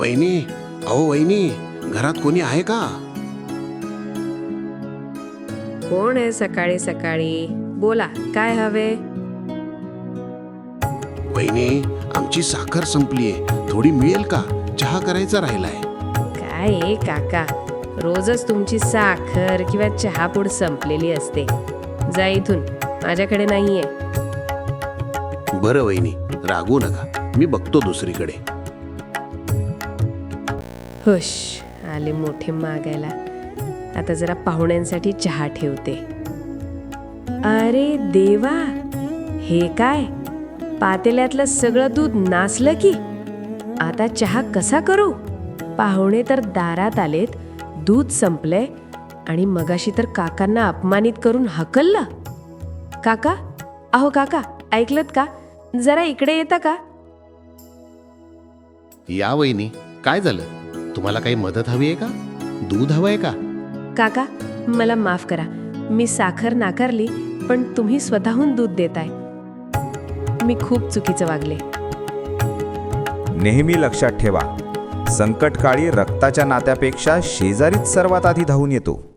वहिनी, अहो वहिनी, घरात कोणी आहे का? कोण आहे सकाळी सकाळी? बोला, काय हवे? वहिनी, आमची साखर संपलीये, थोडी मिळेल का? चहा करायचा राहिलाय. काय आहे काका, रोजच तुमची साखर किंवा चहापूड संपलेली असते. जा इथून, माझ्याकडे नाहीये. बरं वहिनी, रागवू नका, मी बघतो दुसरीकडे. हुश, आले मोठे मागायला. आता जरा पाहुण्यांसाठी चहा ठेवते. अरे देवा, हे काय? पातेल्यातलं सगळं दूध नासलं की. आता चहा कसा करू? पाहुणे तर दारात आलेत, दूध संपलंय आणि मगाशी तर काकांना अपमानित करून हकललं. काका, अहो काका, ऐकलत का? जरा इकडे येता का? या वहिनी, काय झालं? तुम्हाला काही मदत हवी आहे का? दूध हवंय का? काका, मला माफ करा, मी साखर नाकारली, पण तुम्ही स्वतःहून दूध देताय. मी खूप चुकीचं वागले. नेहमी लक्षात ठेवा, संकटकाळी रक्ताच्या नात्यापेक्षा शेजारीच सर्वात आधी धावून येतो.